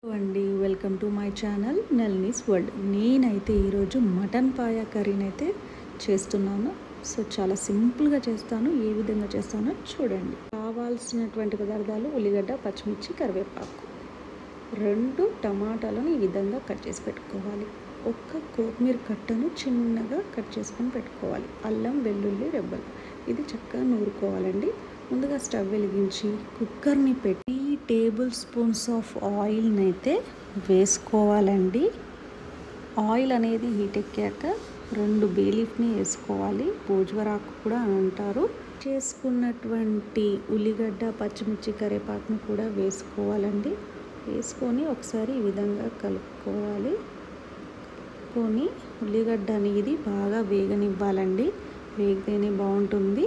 అండి welcome to my channel Nalini's world. నేనైతే ఈరోజు మటన్ పాయ కర్రీని అయితే చేస్తున్నాను. సో చాలా సింపుల్గా చేస్తాను. ఏ విధంగా చేస్తానో చూడండి. కావాల్సినటువంటి పదార్థాలు: ఉల్లిగడ్డ, పచ్చిమిర్చి, కరివేపాకు, 2 టమాటాలను ఈ విధంగా కట్ చేసి పెట్టుకోవాలి. ఒక్క కొత్తిమీర కట్టను చిన్నగా కట్ చేసుకొని పెట్టుకోవాలి. అల్లం వెల్లుల్లి రెబ్బలు ఇది చక్కగా నూరుకోవాలండి. ముందుగా స్టవ్ వెలిగించి కుక్కర్ని పెట్టి 3 టేబుల్ స్పూన్స్ ఆఫ్ ఆయిల్ని అయితే వేసుకోవాలండి. ఆయిల్ అనేది హీట్ ఎక్కాక 2 బే లీఫ్ని వేసుకోవాలి. భోజవరాకు కూడా అంటారు. చేసుకున్నటువంటి ఉల్లిగడ్డ, పచ్చిమిర్చి, కరివేపాకును కూడా వేసుకోవాలండి. వేసుకొని ఒకసారి ఈ విధంగా కలుపుకోవాలి. ఉల్లిగడ్డ అనేది బాగా వేగనివ్వాలండి. వేగితేనే బాగుంటుంది.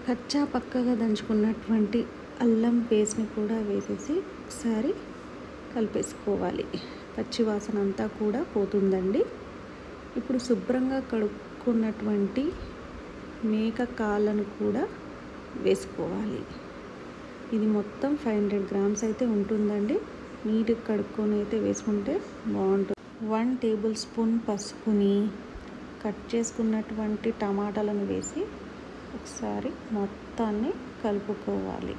కచ్చా పక్కగా దంచుకున్నటువంటి అల్లం పేస్ట్ని కూడా వేసేసి ఒకసారి కలిపేసుకోవాలి. పచ్చి వాసన అంతా కూడా పోతుందండి. ఇప్పుడు శుభ్రంగా కడుక్కున్నటువంటి మేక కాళ్ళను కూడా వేసుకోవాలి. ఇది మొత్తం 500 గ్రామ్స్ అయితే ఉంటుందండి. నీట్గా కడుక్కొని అయితే వేసుకుంటే బాగుంటుంది. 1 టేబుల్ స్పూన్ పసుపుని, కట్ చేసుకున్నటువంటి టమాటాలను వేసి ఒకసారి మొత్తాన్ని కలుపుకోవాలి.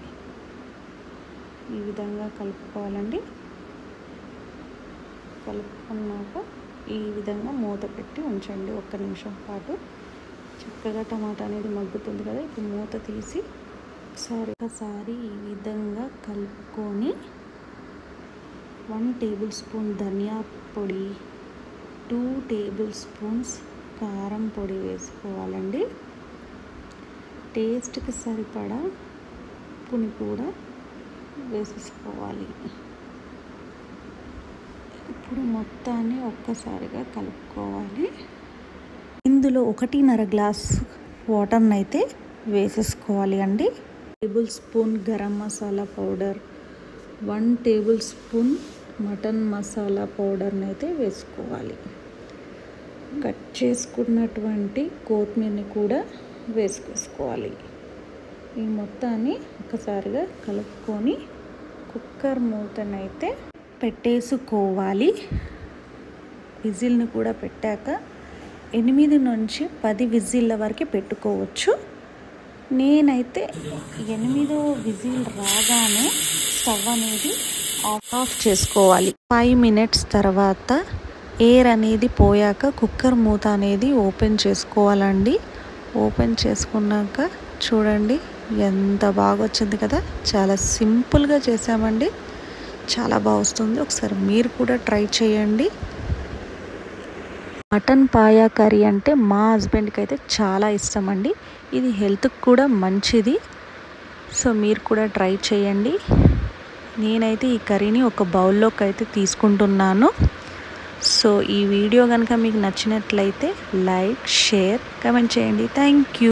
ఈ విధంగా కలుపుకోవాలండి. కలుపుకున్నాక ఈ విధంగా మూత పెట్టి ఉంచండి 1 నిమిషం పాటు. చక్కగా టమాటా అనేది మగ్గుతుంది కదా. ఇప్పుడు మూత తీసి ఒకసారి ఈ విధంగా కలుపుకొని 1 టేబుల్ స్పూన్ ధనియా పొడి, 2 టేబుల్ స్పూన్స్ కారం పొడి వేసుకోవాలండి. టేస్ట్కి సరిపడా ఉప్పుని కూడా వేసేసుకోవాలి. ఇప్పుడు మొత్తాన్ని ఒక్కసారిగా కలుపుకోవాలి. ఇందులో 1.5 గ్లాస్ వాటర్ని అయితే వేసేసుకోవాలి అండి. 1 table spoon garam masala powder, 1 table spoon mutton masala పౌడర్ని అయితే వేసుకోవాలి. కట్ చేసుకున్నటువంటి కొత్తిమీరని కూడా వేసుకోవాలి. ఈ మొత్తాన్ని ఒకసారిగా కలుపుకొని కుక్కర్ మూతనైతే పెట్టేసుకోవాలి. విజిల్ని కూడా పెట్టాక 8 నుంచి 10 విజిల్ల వరకు పెట్టుకోవచ్చు. నేనైతే 8వ విజిల్ రాగానే స్టవ్ అనేది ఆఫ్ చేసుకోవాలి. 5 మినిట్స్ తర్వాత ఎయిర్ అనేది పోయాక కుక్కర్ మూత అనేది ఓపెన్ చేసుకోవాలండి. ఓపెన్ చేసుకున్నాక చూడండి ఎంత బాగా వచ్చింది కదా. చాలా సింపుల్గా చేసామండి. చాలా బాగా వస్తుంది. ఒకసారి మీరు కూడా ట్రై చేయండి. మటన్ పాయ కర్రీ అంటే మా హస్బెండ్కి అయితే చాలా ఇష్టం అండి. ఇది హెల్త్కి కూడా మంచిది. సో మీరు కూడా ట్రై చేయండి. నేనైతే ఈ కర్రీని ఒక బౌల్లోకి అయితే తీసుకుంటున్నాను. సో ఈ వీడియో కనుక మీకు నచ్చినట్లయితే లైక్, షేర్, కామెంట్ చేయండి. Thank you.